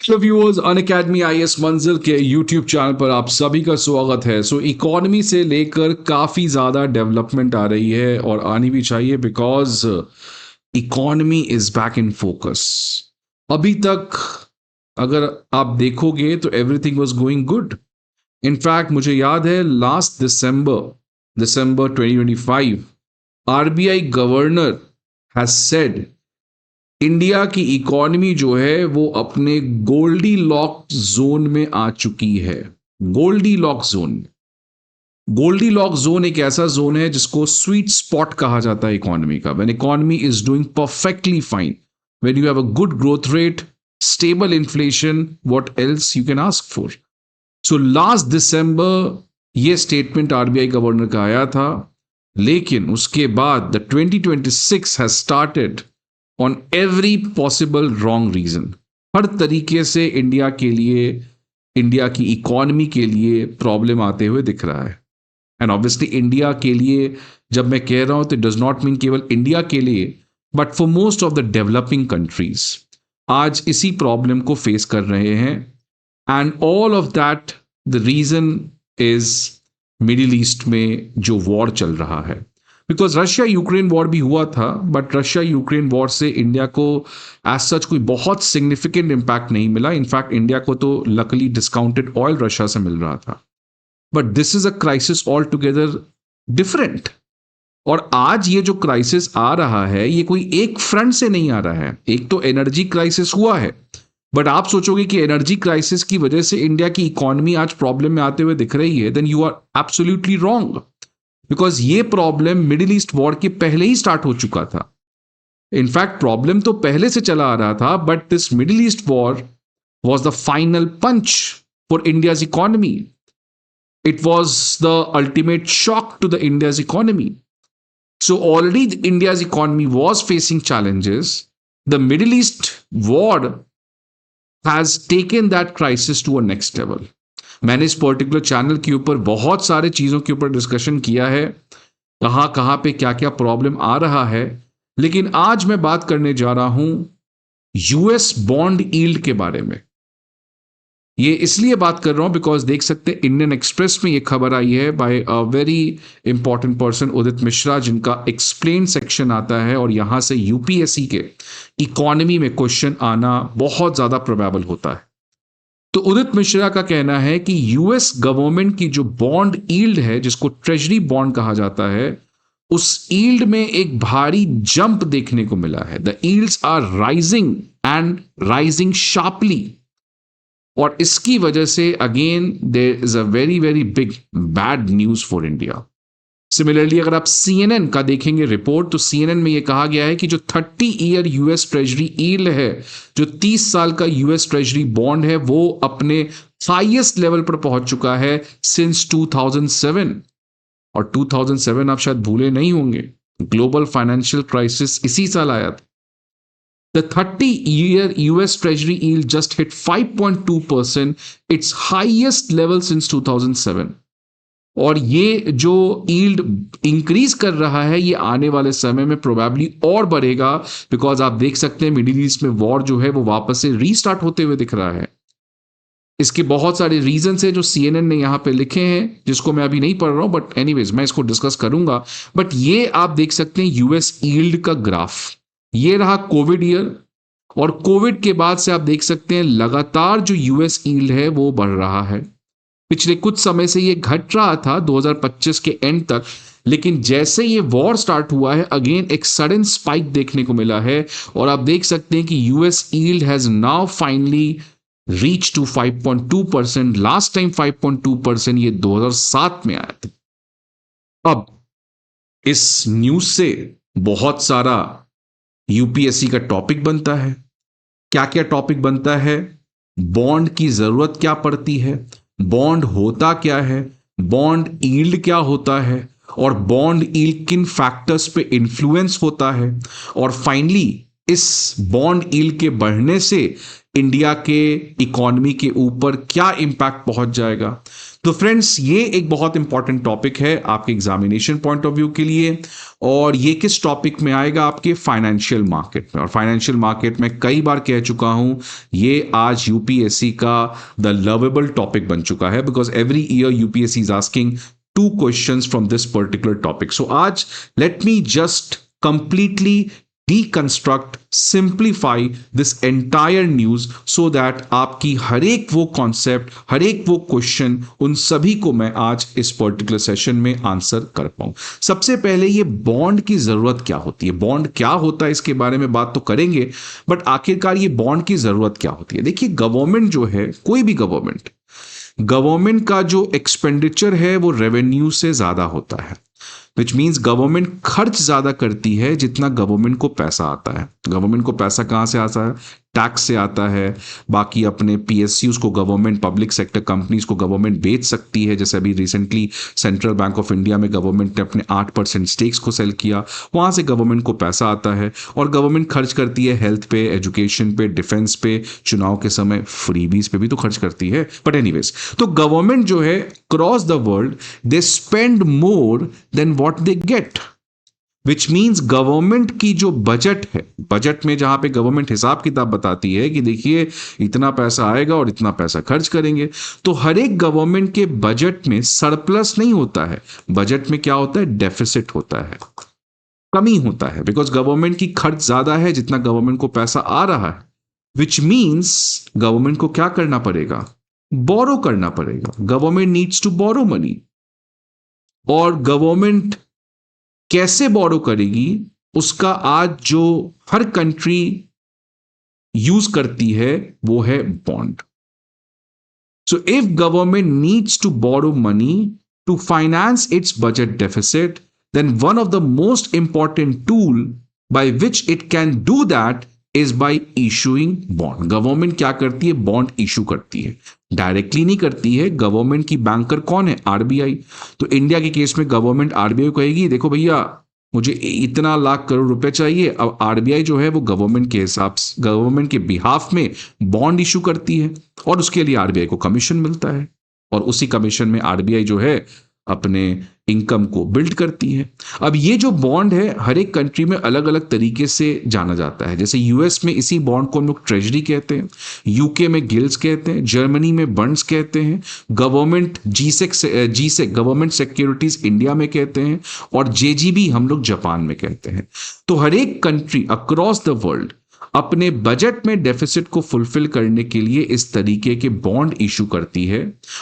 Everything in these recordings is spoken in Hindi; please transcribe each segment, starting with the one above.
तो व्यूअर्स, अनअकैडमी आईएएस मंजिल के यूट्यूब चैनल पर आप सभी का स्वागत है। इकोनॉमी से लेकर काफ़ी ज़्यादा डेवलपमेंट आ रही है और आनी भी चाहिए, because economy is back in focus. अभी तक अगर आप देखोगे तो everything was going good. In fact मुझे याद है last December 2025 RBI governor has said India की इकोनॉमी जो है वो अपने गोल्डी लॉक जोन में आ चुकी है। Goldilocks zone, Goldilocks zone एक ऐसा जोन है जिसको स्वीट स्पॉट कहा जाता है इकोनॉमी का। When economy is doing perfectly fine, when you have a good growth rate, stable inflation, what else you can ask for. So last December ये स्टेटमेंट आरबीआई गवर्नर का आया था, लेकिन उसके बाद the 2026 has started on every possible wrong reason. हर तरीके से इंडिया के लिए, इंडिया की इकोनॉमी के लिए प्रॉब्लम आते हुए दिख रहा है। एंड ऑब्वियसली इंडिया के लिए जब मैं कह रहा हूं तो इट डज नॉट मीन केवल इंडिया के लिए, but for most of the developing countries आज इसी प्रॉब्लम को फेस कर रहे हैं। And all of that the reason is middle east में जो वॉर चल रहा है। बिकॉज रशिया यूक्रेन वॉर भी हुआ था, बट रशिया यूक्रेन वॉर से इंडिया को एज सच कोई बहुत सिग्निफिकेंट इम्पैक्ट नहीं मिला। इनफैक्ट इंडिया को तो लकली डिस्काउंटेड ऑयल रशिया से मिल रहा था। But this is a crisis all together different. और आज ये जो क्राइसिस आ रहा है ये कोई एक फ्रंट से नहीं आ रहा है। एक तो एनर्जी क्राइसिस हुआ है, बट आप सोचोगे कि एनर्जी क्राइसिस की वजह से इंडिया की इकोनॉमी आज प्रॉब्लम में आते हुए दिख रही है, then you are absolutely wrong. Because ये प्रॉब्लम मिडिल ईस्ट वॉर के पहले ही स्टार्ट हो चुका था। इनफैक्ट प्रॉब्लम तो पहले से चला आ रहा था, but this middle east war was the final punch for India's economy. It was the ultimate shock to the India's economy. So already India's economy was facing challenges. The Middle East war has taken that crisis to a next level. मैंने इस पर्टिकुलर चैनल के ऊपर बहुत सारे चीज़ों के ऊपर डिस्कशन किया है, कहाँ पे क्या क्या प्रॉब्लम आ रहा है। लेकिन आज मैं बात करने जा रहा हूं यूएस बॉन्ड यील्ड के बारे में। ये इसलिए बात कर रहा हूं बिकॉज देख सकते हैं इंडियन एक्सप्रेस में ये खबर आई है by a very important person Udit Mishra, जिनका एक्सप्लेन सेक्शन आता है और यहां से यूपीएससी के इकोनॉमी में क्वेश्चन आना बहुत ज्यादा प्रोबेबल होता है। तो उदित मिश्रा का कहना है कि यूएस गवर्नमेंट की जो बॉन्ड यील्ड है, जिसको ट्रेजरी बॉन्ड कहा जाता है, उस यील्ड में एक भारी जंप देखने को मिला है। The yields are rising and rising sharply. और इसकी वजह से again there is a very very big bad news for India. Similarly अगर आप सीएनएन का देखेंगे रिपोर्ट, तो सीएनएन में यह कहा गया है कि जो 30 ईयर यूएस ट्रेजरी यील्ड है, जो 30 साल का यूएस ट्रेजरी बॉन्ड है, वो अपने हाईएस्ट लेवल पर पहुंच चुका है सिंस 2007। और 2007 आप शायद भूले नहीं होंगे, ग्लोबल फाइनेंशियल क्राइसिस इसी साल आया था। The 30-year US Treasury yield just hit 5.2%, its highest level since 2007. और ये जो यील्ड इंक्रीज कर रहा है ये आने वाले समय में प्रोबेबली और बढ़ेगा, बिकॉज आप देख सकते हैं मिडिल ईस्ट में वॉर जो है वो वापस से रीस्टार्ट होते हुए दिख रहा है। इसके बहुत सारे रीजन है जो सीएनएन ने यहाँ पे लिखे हैं, जिसको मैं अभी नहीं पढ़ रहा हूं, बट एनीवेज मैं इसको डिस्कस करूंगा। बट ये आप देख सकते हैं यूएस यील्ड का ग्राफ, ये रहा कोविड ईयर, और कोविड के बाद से आप देख सकते हैं लगातार जो यूएस यील्ड है वो बढ़ रहा है। पिछले कुछ समय से ये घट रहा था 2025 के एंड तक, लेकिन जैसे ये वॉर स्टार्ट हुआ है अगेन एक सडन स्पाइक देखने को मिला है। और आप देख सकते हैं कि US yield has now finally reach to 5.2%। Last time 5.2% ये 2007 में आया था। अब इस न्यूज से बहुत सारा यूपीएससी का टॉपिक बनता है। क्या क्या टॉपिक बनता है? बॉन्ड की जरूरत क्या पड़ती है, बॉन्ड होता क्या है, बॉन्ड यील्ड क्या होता है, और बॉन्ड यील्ड किन फैक्टर्स पे इन्फ्लुएंस होता है, और फाइनली इस बॉन्ड यील्ड के बढ़ने से इंडिया के इकोनॉमी के ऊपर क्या इम्पैक्ट पहुंच जाएगा। तो फ्रेंड्स, ये एक बहुत इंपॉर्टेंट टॉपिक है आपके एग्जामिनेशन पॉइंट ऑफ व्यू के लिए। और ये किस टॉपिक में आएगा? आपके फाइनेंशियल मार्केट में। और फाइनेंशियल मार्केट में कई बार कह चुका हूं, ये आज यूपीएससी का द लवेबल टॉपिक बन चुका है, because every year UPSC is asking 2 questions from this particular topic. So आज let me just completely deconstruct, simplify this entire news so that आपकी हर एक वो कॉन्सेप्ट, हर एक वो क्वेश्चन, उन सभी को मैं आज इस पर्टिकुलर सेशन में आंसर कर पाऊं। सबसे पहले ये बॉन्ड की जरूरत क्या होती है, बॉन्ड क्या होता है, इसके बारे में बात तो करेंगे, बट आखिरकार ये बॉन्ड की जरूरत क्या होती है। देखिए, गवर्नमेंट जो है, कोई भी गवर्नमेंट का जो एक्सपेंडिचर है वो रेवेन्यू से ज्यादा होता है, विच मीन्स गवर्नमेंट खर्च ज्यादा करती है जितना गवर्नमेंट को पैसा आता है। गवर्नमेंट को पैसा कहां से आता है? टैक्स से आता है। बाकी अपने पीएसयूज को गवर्नमेंट, पब्लिक सेक्टर कंपनीज को गवर्नमेंट बेच सकती है। जैसे अभी recently central bank of India में गवर्नमेंट ने अपने 8% स्टेक्स को सेल किया, वहां से गवर्नमेंट को पैसा आता है। और गवर्नमेंट खर्च करती है हेल्थ पे, एजुकेशन पे, डिफेंस पे, चुनाव के समय फ्रीबीज पे भी तो खर्च करती है। बट एनीवेज, तो गवर्नमेंट जो है cross the world they spend more than what they get, which means government की जो बजट है, बजट में जहां पे गवर्नमेंट हिसाब किताब बताती है कि देखिए इतना पैसा आएगा और इतना पैसा खर्च करेंगे, तो हर एक गवर्नमेंट के बजट में सरप्लस नहीं होता है। बजट में क्या होता है? डेफिसिट होता है, कमी होता है, बिकॉज गवर्नमेंट की खर्च ज्यादा है जितना गवर्नमेंट को पैसा आ रहा है। विच मीन्स गवर्नमेंट को क्या करना पड़ेगा? बोरो करना पड़ेगा। Government needs to borrow money. और गवर्नमेंट कैसे बोरो करेगी, उसका आज जो हर कंट्री यूज करती है वो है bond. So if government needs to borrow money to finance its budget deficit, then one of the most important tool by which it can do that is by issuing bond. Government क्या करती है? बॉन्ड इशू करती है। डायरेक्टली नहीं करती है। गवर्नमेंट की बैंकर कौन है? आरबीआई। तो इंडिया के केस में गवर्नमेंट आरबीआई को कहेगी देखो भैया मुझे इतना लाख करोड़ रुपए चाहिए। अब आरबीआई जो है वो गवर्नमेंट के हिसाब से, गवर्नमेंट के बिहाफ में बॉन्ड इशू करती है और उसके लिए आरबीआई को कमीशन मिलता है। और उसी कमीशन में आरबीआई जो है अपने इनकम को बिल्ड करती है। अब ये जो बॉन्ड है हर एक कंट्री में अलग अलग तरीके से जाना जाता है। जैसे यूएस में इसी बॉन्ड को हम लोग ट्रेजरी कहते हैं, यूके में गिल्ड्स कहते हैं, जर्मनी में बॉन्ड्स कहते हैं, government G-sec government securities India में कहते हैं, और जेजीबी हम लोग जापान में कहते हैं। तो हर एक कंट्री अक्रॉस द वर्ल्ड अपने बजट में डेफिसिट को फुलफिल करने के लिए इस तरीके के बॉन्ड इशू करती है।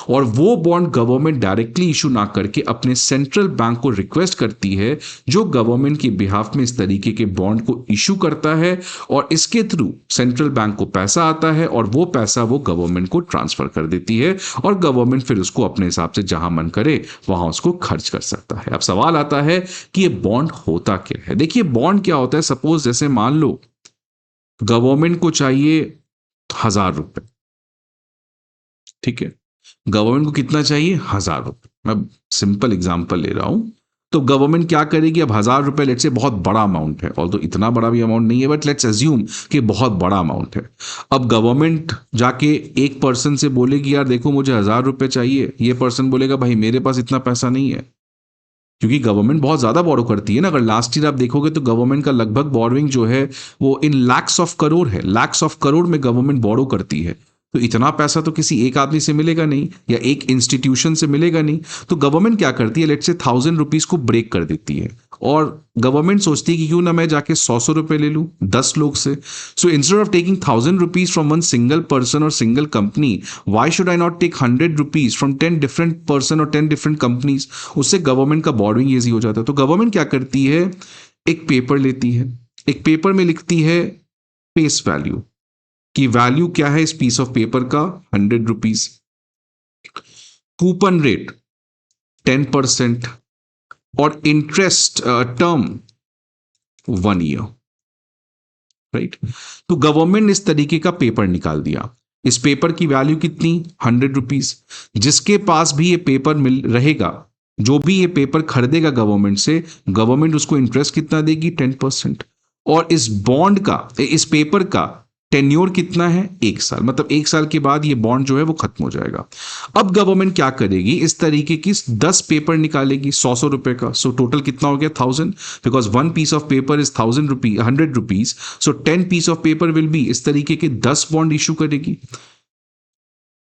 और वो बॉन्ड गवर्नमेंट डायरेक्टली इशू ना करके अपने सेंट्रल बैंक को रिक्वेस्ट करती है, जो गवर्नमेंट के बिहाफ में इस तरीके के बॉन्ड को इशू करता है। और इसके थ्रू सेंट्रल बैंक को पैसा आता है और वो पैसा वो गवर्नमेंट को ट्रांसफर कर देती है, और गवर्नमेंट फिर उसको अपने हिसाब से जहां मन करे वहां उसको खर्च कर सकता है। अब सवाल आता है कि ये बॉन्ड होता क्या है। देखिए, बॉन्ड क्या होता है? सपोज जैसे मान लो गवर्नमेंट को चाहिए 1,000 रुपए, ठीक है, गवर्नमेंट को कितना चाहिए? 1,000 रुपए। मैं सिंपल एग्जांपल ले रहा हूं। तो गवर्नमेंट क्या करेगी? अब 1,000 रुपए लेट्स से बहुत बड़ा अमाउंट है, और तो इतना बड़ा भी अमाउंट नहीं है, बट लेट्स अज्यूम कि बहुत बड़ा अमाउंट है। अब गवर्नमेंट जाके एक पर्सन से बोलेगी यार देखो मुझे 1,000 रुपए चाहिए। ये पर्सन बोलेगा भाई मेरे पास इतना पैसा नहीं है, क्योंकि गवर्नमेंट बहुत ज्यादा बोरो करती है ना। अगर लास्ट ईयर आप देखोगे तो गवर्नमेंट का लगभग बोरोइंग जो है वो इन लैक्स ऑफ करोड़ है। लैक्स ऑफ करोड़ में गवर्नमेंट बोरो करती है। तो इतना पैसा तो किसी एक आदमी से मिलेगा नहीं, या एक इंस्टीट्यूशन से मिलेगा नहीं। तो गवर्नमेंट क्या करती है? लेट्स से 1,000 रुपीज को ब्रेक कर देती है, और गवर्नमेंट सोचती है कि क्यों ना मैं जाके 100 रुपए ले लूं 10 लोग से। So instead of taking 1,000 rupees from one single person और single company, why should I not take 100 rupees from 10 different person और 10 डिफरेंट कंपनीज? उससे गवर्नमेंट का बोरोइंग ईजी हो जाता है। तो गवर्नमेंट क्या करती है? एक पेपर लेती है, एक पेपर में लिखती है फेस वैल्यू, की वैल्यू क्या है इस पीस ऑफ पेपर का? 100 रुपीज। कूपन रेट 10%, और इंटरेस्ट टर्म 1 ईयर, राइट। तो गवर्नमेंट इस तरीके का पेपर निकाल दिया। इस पेपर की वैल्यू कितनी? 100 रुपीज। जिसके पास भी ये पेपर मिल रहेगा, जो भी ये पेपर खरीदेगा गवर्नमेंट से, गवर्नमेंट उसको इंटरेस्ट कितना देगी? 10%। और इस बॉन्ड का, इस पेपर का टेन्योर कितना है, 1 साल, मतलब 1 साल के बाद ये बॉन्ड जो है वो खत्म हो जाएगा। अब गवर्नमेंट क्या करेगी, इस तरीके की 10 पेपर निकालेगी 100-100 रुपए का। सो टोटल कितना हो गया, 1000, because one piece of paper is 1000 rupees, 100 rupees. So 10 piece of paper will be, इस तरीके के 10 बॉन्ड इशू करेगी,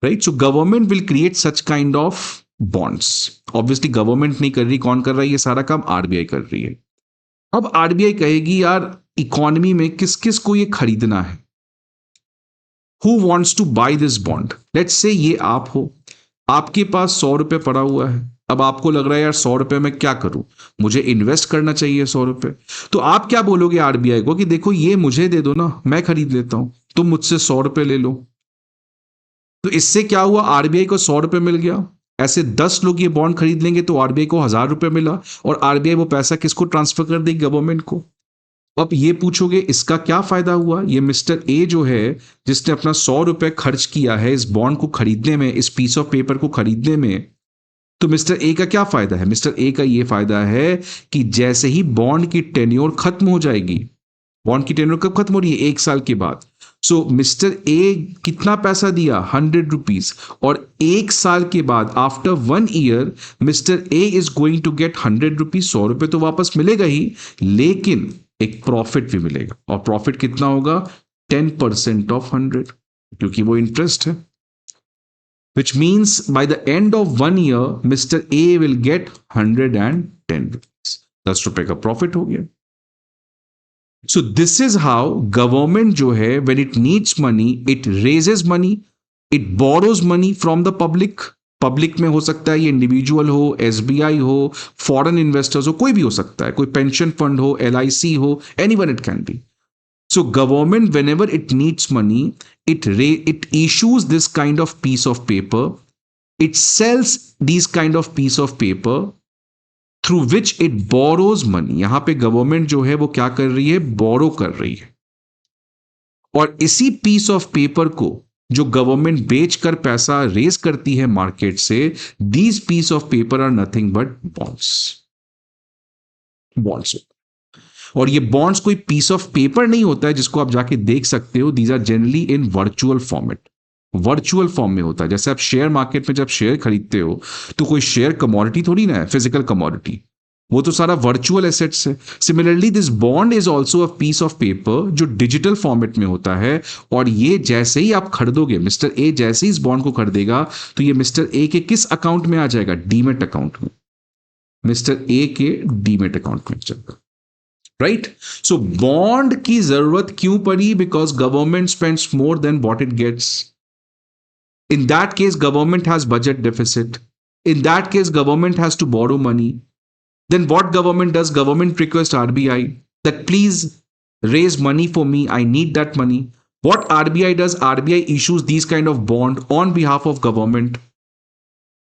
right. So government will create such kind of bonds. Obviously government नहीं कर रही, कौन कर रहा है ये सारा काम, आरबीआई कर रही है। अब आरबीआई कहेगी यार इकोनॉमी में किस किस को ये खरीदना है, who wants two by this bond. Let's say ये आप हो, आपके पास 100 रुपए पड़ा हुआ है। अब आपको लग रहा है यार 100 रुपए में क्या करूं, मुझे इन्वेस्ट करना चाहिए 100 रुपए। तो आप क्या बोलोगे आरबीआई को कि देखो ये मुझे दे दो ना, मैं खरीद लेता हूं, तुम मुझसे 100 रुपए ले लो। तो इससे क्या हुआ, आरबीआई को 100 रुपए मिल गया। ऐसे 10 लोग ये बॉन्ड खरीद लेंगे तो आरबीआई को 1000 रुपए मिला, और आरबीआई वो पैसा किसको ट्रांसफर कर देगी, गवर्नमेंट को। अब ये पूछोगे इसका क्या फायदा हुआ, ये मिस्टर ए जो है जिसने अपना 100 रुपए खर्च किया है इस बॉन्ड को खरीदने में, इस पीस ऑफ पेपर को खरीदने में, तो मिस्टर ए का क्या फायदा है, मिस्टर ए का ये फायदा है कि जैसे ही बॉन्ड की टेन्योर खत्म हो जाएगी, बॉन्ड की टेन्योर कब खत्म हो रही है, 1 साल के बाद। सो मिस्टर ए कितना पैसा दिया, 100 रुपीज, और 1 साल के बाद after 1 year mister A is going to get 100 rupees. 100 रुपए तो वापस मिलेगा ही, लेकिन एक प्रॉफिट भी मिलेगा, और प्रॉफिट कितना होगा, 10% ऑफ 100, क्योंकि वो इंटरेस्ट है। Which means by the end of 1 year mister A will get 110 rupees, 10 रुपए का प्रॉफिट हो गया। सो दिस इज हाउ गवर्नमेंट जो है when it needs money it raises money, it borrows money from the public. Public में हो सकता है ये इंडिविजुअल हो, एसबीआई हो, फॉरेन इन्वेस्टर्स हो, कोई भी हो सकता है, कोई पेंशन फंड हो, एलआईसी हो, anyone it can be. So government, whenever it needs money, it issues this kind of piece of paper. It sells these kind of piece of paper through which it borrows money. यहां पे गवर्नमेंट जो है वो क्या कर रही है, बोरो कर रही है। और इसी पीस ऑफ पेपर को जो गवर्नमेंट बेचकर पैसा रेज करती है मार्केट से, these piece of paper are nothing but bonds. Bonds, और ये बॉन्ड्स कोई पीस ऑफ पेपर नहीं होता है जिसको आप जाके देख सकते हो। These are generally in virtual format, virtual form में होता है। जैसे आप शेयर मार्केट में जब शेयर खरीदते हो तो कोई शेयर कमोडिटी थोड़ी ना है, फिजिकल कमोडिटी, वो तो सारा वर्चुअल एसेट्स है। Similarly this bond is also a piece of paper जो डिजिटल फॉर्मेट में होता है, और ये जैसे ही आप खरीदोगे, मिस्टर ए जैसे ही इस बॉन्ड को खरीदेगा तो ये मिस्टर ए के किस अकाउंट में आ जाएगा, डीमेट अकाउंट में, मिस्टर ए के डीमेट अकाउंट में जाएगा, राइट। सो बॉन्ड की जरूरत क्यों पड़ी, because government spends more than what it gets. In that case government has budget deficit, in that case government has to borrow money. Then what government does, government request RBI that please raise money for me, I need that money. What RBI does, RBI issues these kind of bond on behalf of government,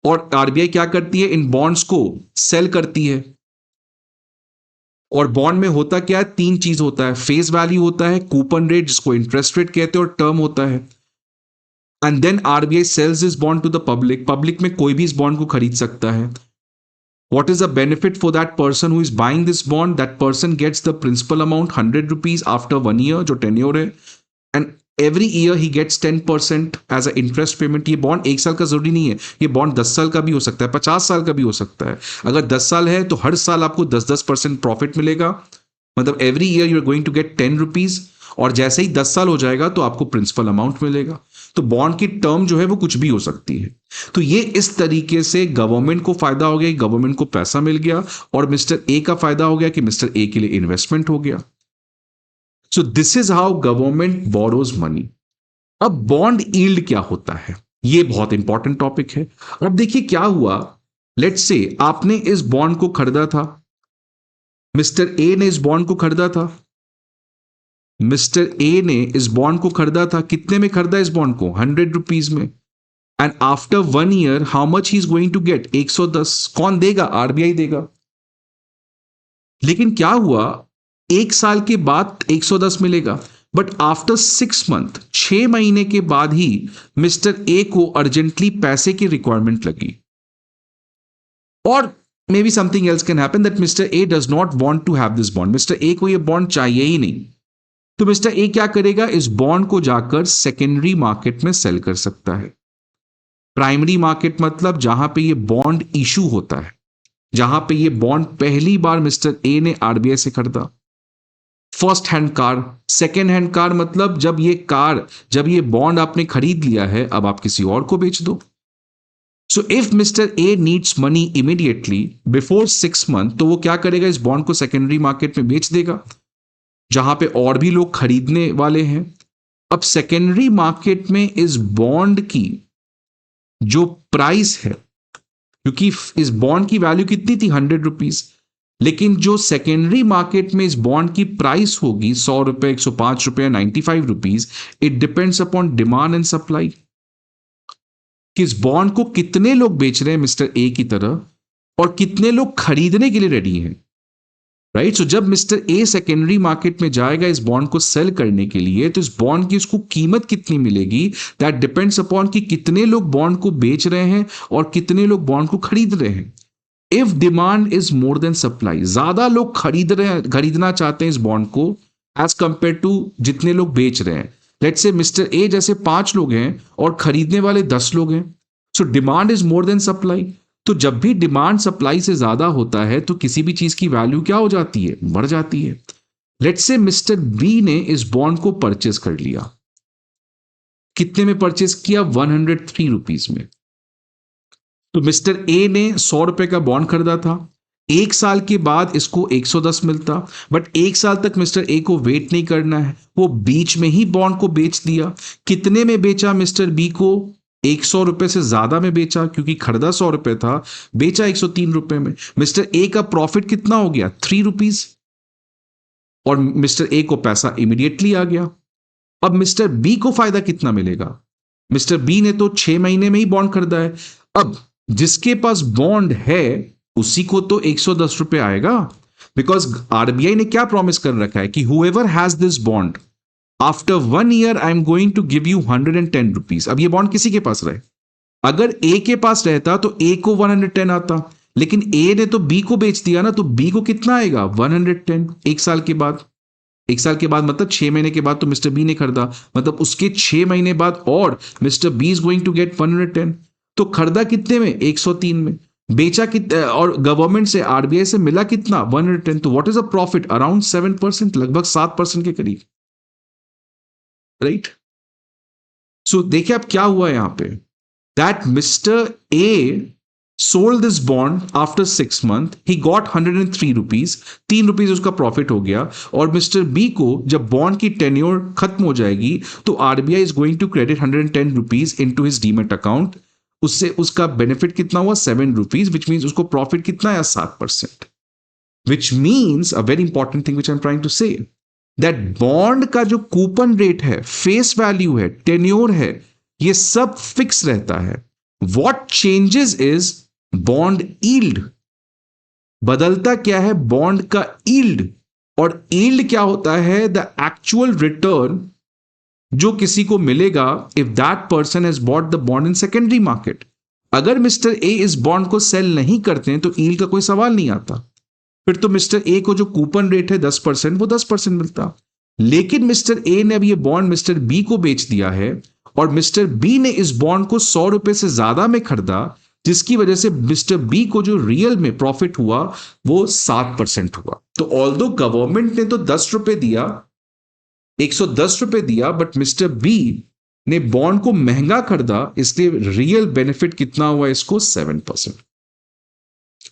और RBI क्या करती है, इन बॉन्ड्स को सेल करती है। और बॉन्ड में होता क्या है, 3 चीज होता है, फेस वैल्यू होता है, कूपन रेट जिसको इंटरेस्ट रेट कहते हैं, और टर्म होता है। And then RBI sells this bond to the public. Public में कोई भी इस बॉन्ड को खरीद सकता है। What is the benefit for that person who is buying this bond? That person gets the principal amount 100 rupees after 1 year जो tenure है, and every year he gets 10% as a interest payment. ये बॉन्ड 1 साल का जरूरी नहीं है, ये बॉन्ड 10 साल का भी हो सकता है, 50 साल का भी हो सकता है। अगर 10 साल है तो हर साल आपको 10% प्रॉफिट मिलेगा, मतलब every year you are going to get 10 rupees, और जैसे ही 10 साल हो जाएगा तो आपको प्रिंसिपल अमाउंट मिलेगा। तो बॉन्ड की टर्म जो है वो कुछ भी हो सकती है। तो ये इस तरीके से गवर्नमेंट को फायदा हो गया, गवर्नमेंट को पैसा मिल गया, और मिस्टर ए का फायदा हो गया कि मिस्टर ए के लिए इन्वेस्टमेंट हो गया। सो this is how government borrows money. अब बॉन्ड यील्ड क्या होता है, ये बहुत इंपॉर्टेंट टॉपिक है। अब देखिए क्या हुआ, लेट्स से आपने इस बॉन्ड को खरीदा था, मिस्टर ए ने इस बॉन्ड को खरीदा था, मिस्टर ए ने इस बॉन्ड को खरीदा था, कितने में खरीदा इस बॉन्ड को, 100 रुपीज में। And after 1 year how much he is going to get, 110। कौन देगा, आरबीआई देगा। लेकिन क्या हुआ, 1 साल के बाद 110 मिलेगा, बट आफ्टर 6 मंथ, 6 महीने के बाद ही मिस्टर ए को अर्जेंटली पैसे की रिक्वायरमेंट लगी, और maybe something else can happen that mister A does not want to have this bond. Mister A को ये बॉन्ड चाहिए ही नहीं, तो मिस्टर ए क्या करेगा, इस बॉन्ड को जाकर सेकेंडरी मार्केट में सेल कर सकता है। प्राइमरी मार्केट मतलब जहां पे ये बॉन्ड इशू होता है, जहां पे ये बॉन्ड पहली बार मिस्टर ए ने आरबीआई से खरीदा। First hand car, second hand car मतलब जब ये बॉन्ड आपने खरीद लिया है, अब आप किसी और को बेच दो। So if mister A needs money immediately before 6 month, तो वो क्या करेगा, इस बॉन्ड को सेकेंडरी मार्केट में बेच देगा जहां पे और भी लोग खरीदने वाले हैं। अब सेकेंडरी मार्केट में इस बॉन्ड की जो प्राइस है, क्योंकि इस बॉन्ड की वैल्यू कितनी थी, 100 रुपीज, लेकिन जो सेकेंडरी मार्केट में इस बॉन्ड की प्राइस होगी 100 रुपए, 105 रुपए, 95 rupees, it depends upon demand and supply, कि इस बॉन्ड को कितने लोग बेच रहे हैं मिस्टर ए की तरह और कितने लोग खरीदने के लिए रेडी हैं। राइट, सो जब मिस्टर ए सेकेंडरी मार्केट में जाएगा इस बॉन्ड को सेल करने के लिए, तो इस बॉन्ड की उसको कीमत कितनी मिलेगी, दैट डिपेंड्स अपॉन कि कितने लोग बॉन्ड को बेच रहे हैं और कितने लोग बॉन्ड को खरीद रहे हैं। If demand is more than supply, ज्यादा लोग खरीदना चाहते हैं इस बॉन्ड को एज कंपेयर टू जितने लोग बेच रहे हैं। लेट्स से मिस्टर ए जैसे 5 लोग हैं और खरीदने वाले 10 लोग हैं, so demand is more than supply. तो जब भी डिमांड सप्लाई से ज्यादा होता है तो किसी भी चीज की वैल्यू क्या हो जाती है, बढ़ जाती है। लेट्स से मिस्टर बी ने इस बॉन्ड को परचेस कर लिया, कितने में परचेस किया, 103 रुपीज में। तो मिस्टर ए ने 100 रुपए का बॉन्ड खरीदा था, 1 साल के बाद इसको 110 मिलता, बट 1 साल तक मिस्टर ए को वेट नहीं करना है, वो बीच में ही बॉन्ड को बेच दिया। कितने में बेचा मिस्टर बी को, 100 रुपए से ज्यादा में बेचा, क्योंकि खरीदा 100 रुपए था, बेचा 103 रुपए में। मिस्टर ए का प्रॉफिट कितना हो गया, 3 रुपीज, और मिस्टर ए को पैसा इमीडिएटली आ गया। अब मिस्टर बी को फायदा कितना मिलेगा, मिस्टर बी ने तो 6 महीने में ही बॉन्ड खरीदा है। अब जिसके पास बॉन्ड है उसी को तो 110 रुपए आएगा, बिकॉज आरबीआई ने क्या प्रॉमिस कर रखा है कि whoever has this bond after 1 year I am going to give you 110 rupees. अब ये बॉन्ड किसी के पास रहे, अगर ए के पास रहता तो ए को 110 आता, लेकिन ए ने तो बी को बेच दिया ना, तो बी को कितना आएगा, 110। 1 साल के बाद, 1 साल के बाद मतलब 6 महीने के बाद तो मिस्टर बी ने खरीदा, मतलब उसके 6 महीने बाद और mister B is going to get 110। तो खरीदा कितने में, 103 में, बेचा कितने, और गवर्नमेंट से आरबीआई से मिला कितना, 110। तो what is a profit, around 7%, लगभग 7% के करीब। राइट, सो देखिए अब क्या हुआ यहां पे, that mister A sold this bond after 6 month, he got 103 rupees, 3 rupees उसका प्रॉफिट हो गया। और मिस्टर बी को जब बॉन्ड की टेन्योर खत्म हो जाएगी तो RBI is going to credit 110 rupees into his demat account. उससे उसका बेनिफिट कितना हुआ, 7 रुपीज, विच मीन्स उसको प्रॉफिट कितना है, 7%। Which means a very important thing which I am trying to say, that bond का जो कूपन रेट है, फेस वैल्यू है, टेन्योर है, ये सब फिक्स रहता है। What changes is bond yield, बदलता क्या है, बॉन्ड का यील्ड। और यील्ड क्या होता है, द एक्चुअल रिटर्न जो किसी को मिलेगा if that person has bought the bond in secondary market. अगर मिस्टर ए इस बॉन्ड को सेल नहीं करते हैं तो यील्ड का कोई सवाल नहीं आता, फिर तो मिस्टर ए को जो कूपन रेट है 10%, वो 10% मिलता। लेकिन मिस्टर ए ने अब ये बॉन्ड मिस्टर बी को बेच दिया है और मिस्टर बी ने इस बॉन्ड को 100 रुपए से ज्यादा में खरीदा, जिसकी वजह से मिस्टर बी को जो रियल में प्रॉफिट हुआ वो 7% हुआ। तो ऑल्दो गवर्नमेंट ने तो 10 रुपए दिया, 110 रुपए दिया, बट मिस्टर बी ने बॉन्ड को महंगा खरीदा, इसलिए रियल बेनिफिट कितना हुआ इसको, 7%।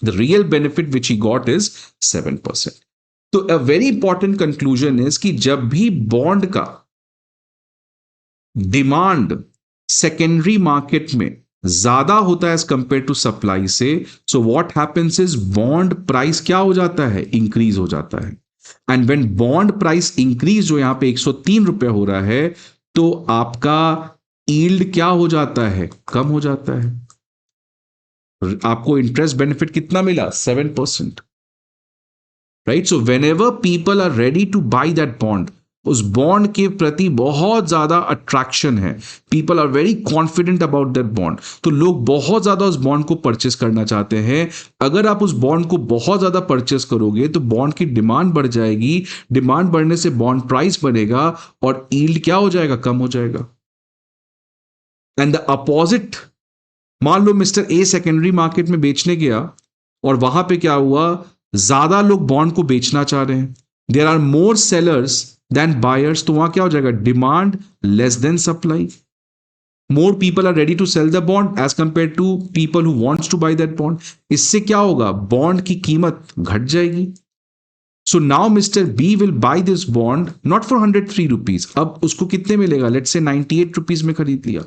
The real benefit which he got is 7%। तो अ वेरी इंपॉर्टेंट कंक्लूजन इज कि जब भी बॉन्ड का डिमांड सेकेंडरी मार्केट में ज्यादा होता है एज कंपेयर टू सप्लाई से, so what happens is bond price क्या हो जाता है, इंक्रीज हो जाता है। And when bond price increase, जो यहां पे 103 रुपए हो रहा है, तो आपका यील्ड क्या हो जाता है, कम हो जाता है। आपको इंटरेस्ट बेनिफिट कितना मिला, 7%। Right, so whenever people are ready to buy that bond, उस बॉन्ड के प्रति बहुत ज्यादा अट्रैक्शन है, people are very confident about that bond, तो लोग बहुत ज्यादा उस बॉन्ड को परचेस करना चाहते हैं। अगर आप उस बॉन्ड को बहुत ज्यादा परचेस करोगे तो बॉन्ड की डिमांड बढ़ जाएगी, डिमांड बढ़ने से बॉन्ड प्राइस बढ़ेगा और यील्ड क्या हो जाएगा, कम हो जाएगा। एंड द अपोजिट, मान लो मिस्टर ए सेकेंडरी मार्केट में बेचने गया और वहां पे क्या हुआ, ज्यादा लोग बॉन्ड को बेचना चाह रहे हैं, there are more sellers than buyers, तो वहां क्या हो जाएगा, demand less than supply, more people are ready to sell the bond as compare to people who wants to buy that bond. इससे क्या होगा, बॉन्ड की कीमत घट जाएगी। So now mister B will buy this bond not for 103 rupees, अब उसको कितने मिलेगा, लेट्स से 98 रुपीज में खरीद लिया,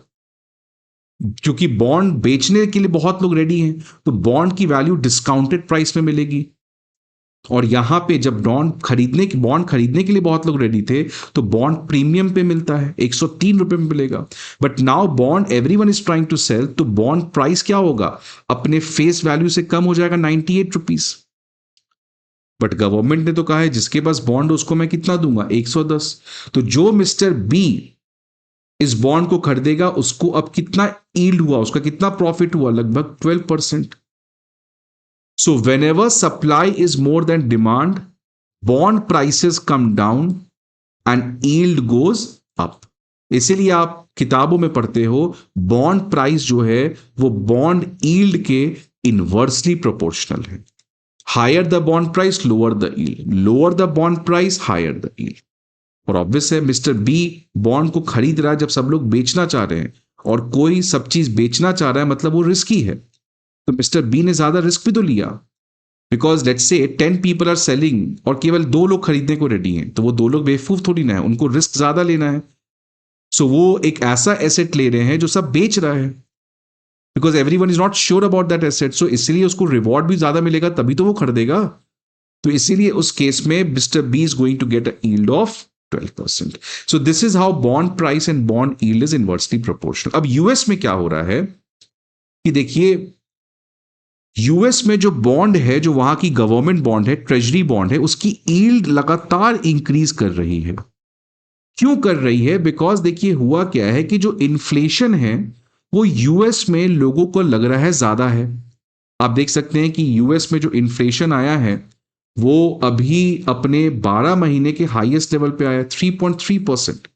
क्योंकि बॉन्ड बेचने के लिए बहुत लोग रेडी हैं, तो बॉन्ड की वैल्यू डिस्काउंटेड प्राइस में मिलेगी। और यहां पे जब बॉन्ड खरीदने के लिए बहुत लोग रेडी थे, तो बॉन्ड प्रीमियम पे मिलता है, 103 रुपए में मिलेगा। But now bond everyone is trying to sell, तो बॉन्ड प्राइस क्या होगा, अपने फेस वैल्यू से कम हो जाएगा, 98 रुपीज। बट गवर्नमेंट ने तो कहा है जिसके पास बॉन्ड उसको मैं कितना दूंगा, 110। तो जो मिस्टर बी इस बॉन्ड को खरीदेगा उसको अब कितना यील्ड हुआ, उसका कितना प्रॉफिट हुआ, लगभग 12%। So when ever supply is more than demand, bond prices come down and yield goes up. इसीलिए आप किताबों में पढ़ते हो बॉन्ड प्राइस जो है वो बॉन्ड यील्ड के इनवर्सली प्रोपोर्शनल है। Higher the bond price lower the yield, lower the bond price higher the yield. और ऑब्वियस है मिस्टर बी बॉन्ड को खरीद रहा है जब सब लोग बेचना चाह रहे हैं, और कोई सब चीज बेचना चाह रहा है मतलब वो रिस्की है, तो मिस्टर बी ने ज्यादा रिस्क भी तो लिया। Because let's say 10 people are selling और केवल 2 लोग खरीदने को रेडी हैं, तो वो 2 लोग बेवकूफ थोड़ी ना है, उनको रिस्क ज्यादा लेना है। सो वो एक ऐसा एसेट ले रहे हैं जो सब बेच रहा है, because everyone is not sure about that asset, so इसीलिए उसको रिवॉर्ड भी ज्यादा मिलेगा, तभी तो वो खरीदेगा। तो इसीलिए उस केस में mister B is going to get a yield of 12%। So this is how bond price and bond yield is inversely proportional. अब यूएस में क्या हो रहा है कि देखिए, यूएस में जो बॉन्ड है, जो वहां की गवर्नमेंट बॉन्ड है, ट्रेजरी बॉन्ड है, उसकी यील्ड लगातार इंक्रीज कर रही है। क्यों कर रही है, बिकॉज देखिए हुआ क्या है कि जो इन्फ्लेशन है वो यूएस में लोगों को लग रहा है ज्यादा है। आप देख सकते हैं कि यूएस में जो इन्फ्लेशन आया है वो अभी अपने 12 महीने के हाईएस्ट लेवल पे आया, 3.3%।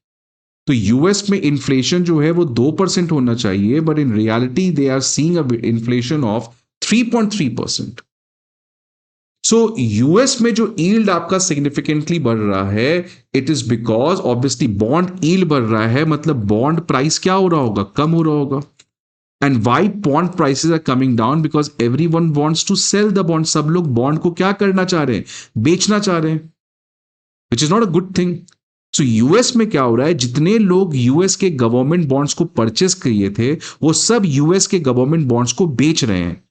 तो यूएस में इन्फ्लेशन जो है वो 2% होना चाहिए, but in reality they are seeing a inflation of 3.3%। So US में जो यील्ड आपका सिग्निफिकेंटली बढ़ रहा है, it is because obviously bond yield बढ़ रहा है, मतलब बॉन्ड प्राइस क्या हो रहा होगा, कम हो रहा होगा। And why bond prices are coming down, because everyone wants to sell the bond, सब लोग बॉन्ड को क्या करना चाह रहे हैं, बेचना चाह रहे हैं, which is not a good thing. So US में क्या हो रहा है, जितने लोग यूएस के गवर्नमेंट बॉन्ड्स को परचेस किए थे वो सब यूएस के गवर्नमेंट बॉन्ड्स को बेच रहे हैं।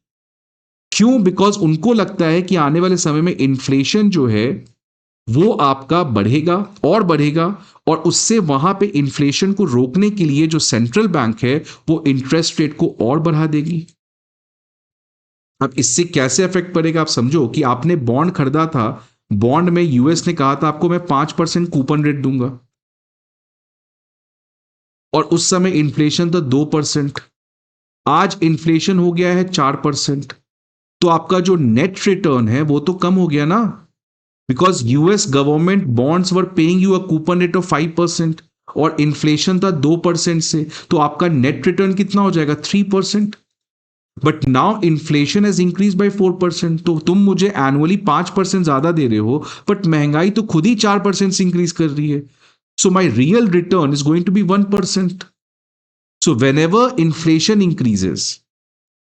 क्यों, बिकॉज उनको लगता है कि आने वाले समय में इन्फ्लेशन जो है वो आपका बढ़ेगा और बढ़ेगा, और उससे वहां पे इन्फ्लेशन को रोकने के लिए जो सेंट्रल बैंक है वो इंटरेस्ट रेट को और बढ़ा देगी। अब इससे कैसे इफेक्ट पड़ेगा, आप समझो कि आपने बॉन्ड खरीदा था, बॉन्ड में यूएस ने कहा था आपको मैं 5% कूपन रेट दूंगा, और उस समय इन्फ्लेशन था 2%, आज इन्फ्लेशन हो गया है 4%, तो आपका जो नेट रिटर्न है वो तो कम हो गया ना, because US government bonds were paying you a coupon rate of 5% और इन्फ्लेशन था 2% से, तो आपका नेट रिटर्न कितना हो जाएगा, 3%। But now inflation has increase by 4%, तो तुम मुझे एनुअली 5% ज्यादा दे रहे हो, बट महंगाई तो खुद ही 4% से इंक्रीज कर रही है, so my real return is going to be 1%। So whenever inflation increases,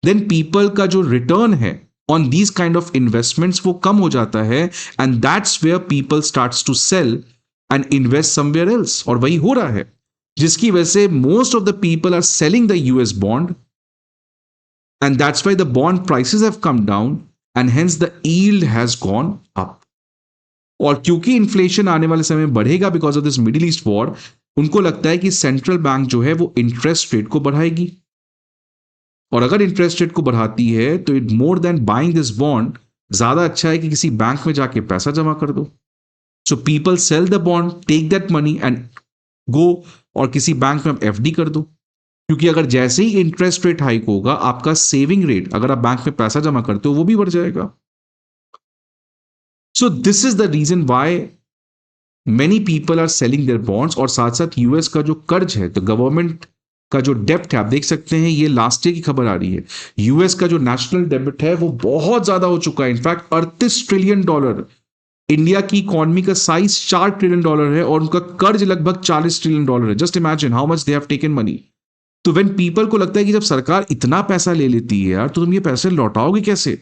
then people का जो रिटर्न है on these kind of investments वो कम हो जाता है, and that's where people starts to sell and invest somewhere else, और वही हो रहा है, जिसकी वजह से most of the people are selling the US bond, and that's why the bond prices have come down and hence the yield has gone up. और क्योंकि इन्फ्लेशन आने वाले समय में बढ़ेगा because of this middle east war, उनको लगता है कि सेंट्रल बैंक जो है वो इंटरेस्ट रेट को बढ़ाएगी, और अगर इंटरेस्ट रेट को बढ़ाती है तो it more than buying this bond, ज्यादा अच्छा है कि किसी बैंक में जाके पैसा जमा कर दो। So people sell the bond, take that money and go, और किसी बैंक में आप एफडी कर दो, क्योंकि अगर जैसे ही इंटरेस्ट रेट हाइक होगा आपका सेविंग रेट, अगर आप बैंक में पैसा जमा करते हो, वो भी बढ़ जाएगा. So this is the reason why many people are selling their bonds. और साथ साथ यूएस का जो कर्ज है, तो गवर्नमेंट का जो डेब्ट है, आप देख सकते हैं ये लास्ट ईयर की खबर आ रही है, यूएस का जो नेशनल डेब्ट है वो बहुत ज्यादा हो चुका है. In fact $38 trillion. इंडिया की इकोनॉमी का साइज $4 ट्रिलियन है और उनका कर्ज लगभग $40 ट्रिलियन है. Just imagine how much they have taken money. तो व्हेन पीपल को लगता है कि जब सरकार इतना पैसा ले लेती है यार, तो तुम ये पैसे लौटाओगे कैसे,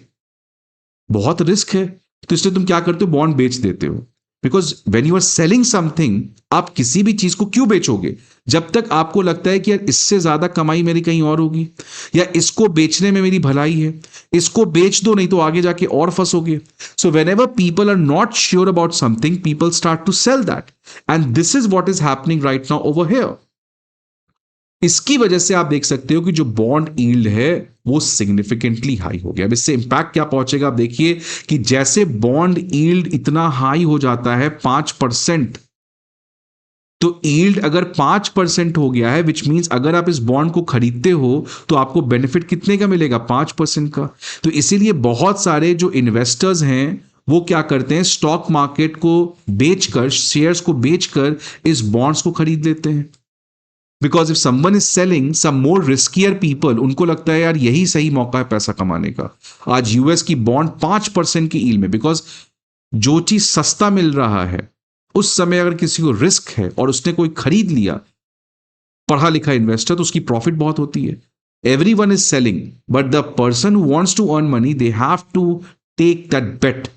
बहुत रिस्क है. तो इसलिए तुम क्या करते हो, बॉन्ड बेच देते हो. Because when you are selling something, आप किसी भी चीज को क्यों बेचोगे, जब तक आपको लगता है कि यार इससे ज्यादा कमाई मेरी कहीं और होगी, या इसको बेचने में मेरी भलाई है, इसको बेच दो नहीं तो आगे जाके और फंसोगे. So whenever people are not sure about something, people start to sell that, and this is what is happening right now over here. इसकी वजह से आप देख सकते हो कि जो बॉन्ड यील्ड है वो सिग्निफिकेंटली हाई हो गया. अब इससे इंपैक्ट क्या पहुंचेगा, आप देखिए कि जैसे बॉन्ड यील्ड इतना हाई हो जाता है 5%, तो यील्ड अगर 5% हो गया है, विच मींस अगर आप इस बॉन्ड को खरीदते हो तो आपको बेनिफिट कितने का मिलेगा, 5% का. तो इसीलिए बहुत सारे जो इन्वेस्टर्स हैं वो क्या करते हैं, स्टॉक मार्केट को बेचकर, शेयर्स को बेचकर इस बॉन्ड्स को खरीद लेते हैं. Because if someone is selling some more riskier people, उनको लगता है यार यही सही मौका है पैसा कमाने का. आज यूएस की बॉन्ड 5% की यील्ड में, बिकॉज जो चीज सस्ता मिल रहा है उस समय अगर किसी को रिस्क है और उसने कोई खरीद लिया, पढ़ा लिखा इन्वेस्टर, तो उसकी प्रॉफिट बहुत होती है. Everyone is selling, but the person who wants to earn money, they have to take that bet.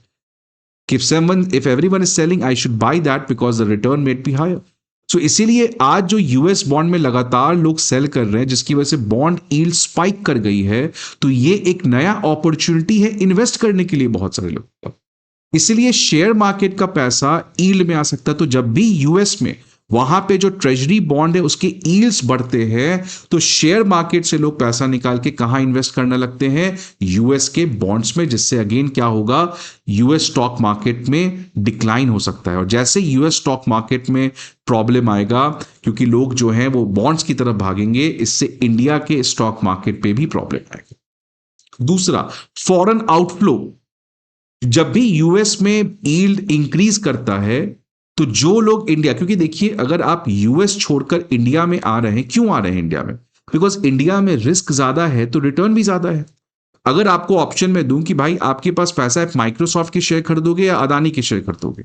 If everyone is selling, I should buy that because the return may be higher. सो इसीलिए आज जो यूएस बॉन्ड में लगातार लोग सेल कर रहे हैं, जिसकी वजह से बॉन्ड यील्ड स्पाइक कर गई है, तो ये एक नया अपॉर्चुनिटी है इन्वेस्ट करने के लिए बहुत सारे लोग. इसीलिए शेयर मार्केट का पैसा यील्ड में आ सकता है. तो जब भी यूएस में वहां पे जो ट्रेजरी बॉन्ड है उसके यील्ड्स बढ़ते हैं, तो शेयर मार्केट से लोग पैसा निकाल के कहां इन्वेस्ट करने लगते हैं, यूएस के बॉन्ड्स में. जिससे अगेन क्या होगा, यूएस स्टॉक मार्केट में डिक्लाइन हो सकता है. और जैसे यूएस स्टॉक मार्केट में प्रॉब्लम आएगा, क्योंकि लोग जो हैं वो बॉन्ड्स की तरफ भागेंगे, इससे इंडिया के स्टॉक मार्केट पे भी प्रॉब्लम आएगी. दूसरा, फॉरेन आउटफ्लो. जब भी यूएस में यील्ड इंक्रीज करता है, तो जो लोग इंडिया, क्योंकि देखिए अगर आप यूएस छोड़कर इंडिया में आ रहे हैं, क्यों आ रहे हैं इंडिया में, बिकॉज इंडिया में रिस्क ज्यादा है तो रिटर्न भी ज्यादा है. अगर आपको ऑप्शन में दूं कि भाई आपके पास पैसा है, माइक्रोसॉफ्ट के शेयर खरीदोगे या अदानी के शेयर खरीदोगे,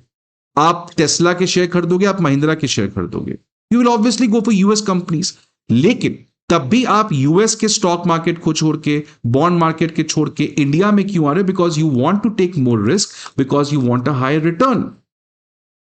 आप टेस्ला के शेयर खरीदोगे, आप महिंद्रा के शेयर खरीदोगे, you will obviously go for US companies. लेकिन तब भी आप यूएस के स्टॉक मार्केट को छोड़ के, बॉन्ड मार्केट के छोड़ के इंडिया में क्यों आ रहे हो, because you want to take more risk, because you want a higher return.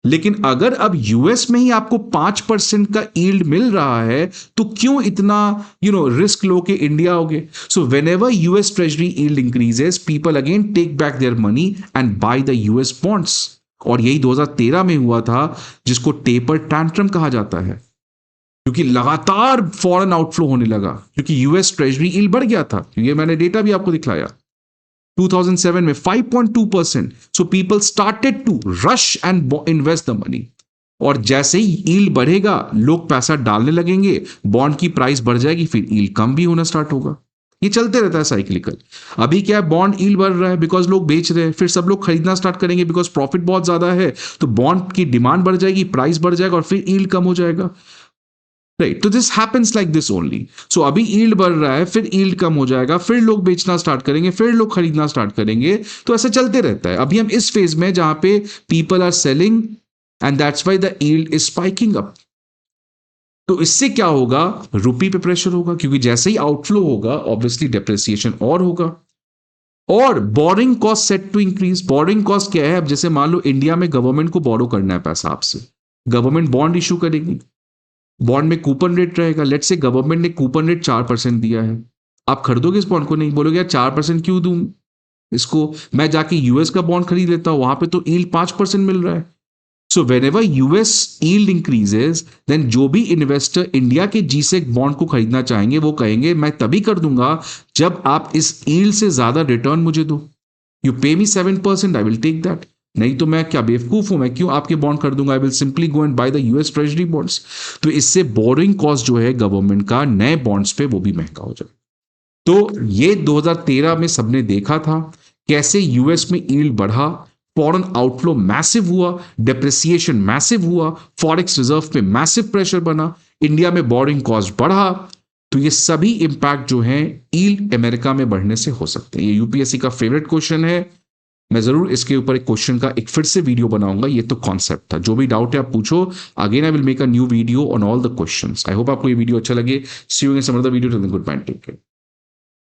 लेकिन अगर अब यूएस में ही आपको 5% का यील्ड मिल रहा है, तो क्यों इतना रिस्क लो के इंडिया होगे. So whenever US treasury yield increases, people again take back their money and buy the US bonds. और यही 2013 में हुआ था, जिसको टेपर टैंट्रम कहा जाता है, क्योंकि लगातार फॉरेन आउटफ्लो होने लगा, क्योंकि यूएस ट्रेजरी यील्ड बढ़ गया था. ये मैंने डेटा भी आपको दिखलाया 2007 में 5.2%. So people started to rush and invest the money. और जैसे ही यील्ड बढ़ेगा, लोग पैसा डालने लगेंगे, बॉन्ड की प्राइस बढ़ जाएगी, फिर यील्ड कम भी होना स्टार्ट होगा. ये चलते रहता है साइक्लिकल. अभी क्या है, बॉन्ड यील्ड बढ़ रहा है बिकॉज लोग बेच रहे हैं, फिर सब लोग खरीदना स्टार्ट करेंगे बिकॉज प्रॉफिट बहुत ज्यादा है, तो बॉन्ड की डिमांड बढ़ जाएगी, प्राइस बढ़ जाएगा और फिर यील्ड कम हो जाएगा. राइट, तो this happens like this only. So अभी यील्ड बढ़ रहा है, फिर यील्ड कम हो जाएगा, फिर लोग बेचना स्टार्ट करेंगे, फिर लोग खरीदना स्टार्ट करेंगे. तो ऐसा चलते रहता है. अभी हम इस फेज में जहां पे people are selling and that's why the yield is spiking up. तो इससे क्या होगा, रुपी पे प्रेशर होगा, क्योंकि जैसे ही आउटफ्लो होगा ऑब्वियसली डेप्रिसिएशन और होगा. और borrowing cost set to increase. Borrowing cost क्या है, अब जैसे मान लो इंडिया में गवर्नमेंट को बोरो करना है पैसा आपसे, गवर्नमेंट बॉन्ड इशू करेगी, बॉन्ड में कूपन रेट रहेगा. लेट्स से गवर्नमेंट ने कूपन रेट 4% दिया है, आप खरीदोगे इस बॉन्ड को, नहीं बोलोगे यार 4% क्यों दूं इसको, मैं जाके यूएस का बॉन्ड खरीद लेता हूं, वहां पे तो यील्ड 5% मिल रहा है. So whenever US yield increases, then जो भी इन्वेस्टर इंडिया के जीसेक बॉन्ड को खरीदना चाहेंगे वो कहेंगे मैं तभी कर दूंगा जब आप इस यील्ड से ज्यादा रिटर्न मुझे दो. यू पे मी 7%, आई विल टेक दैट. नहीं तो मैं क्या बेवकूफ हूं, मैं क्यों आपके बॉन्ड कर दूंगा? I will simply go and buy the US treasury bonds. तो इससे बोरिंग कॉस्ट जो है गवर्नमेंट का नए बॉन्ड्स पे वो भी महंगा हो जाए। तो ये 2013 में सबने देखा था कैसे यूएस में यील्ड बढ़ा, फॉरेन आउटफ्लो मैसिव हुआ, डेप्रिसिएशन मैसिव हुआ, फॉरेक्स रिजर्व पे मैसिव प्रेशर बना, इंडिया में बोरिंग कॉस्ट बढ़ा। तो ये सभी इंपैक्ट जो हैं यील्ड अमेरिका में बढ़ने से हो सकते हैं। ये यूपीएससी का फेवरेट क्वेश्चन है। मैं जरूर इसके ऊपर एक क्वेश्चन का एक फिर से वीडियो बनाऊंगा। ये तो कॉन्सेप्ट था, जो भी डाउट है आप पूछो। Again I will make a new video on all the questions. I hope आपको ये वीडियो अच्छा लगे। See you in some other video. Till then goodbye, take care.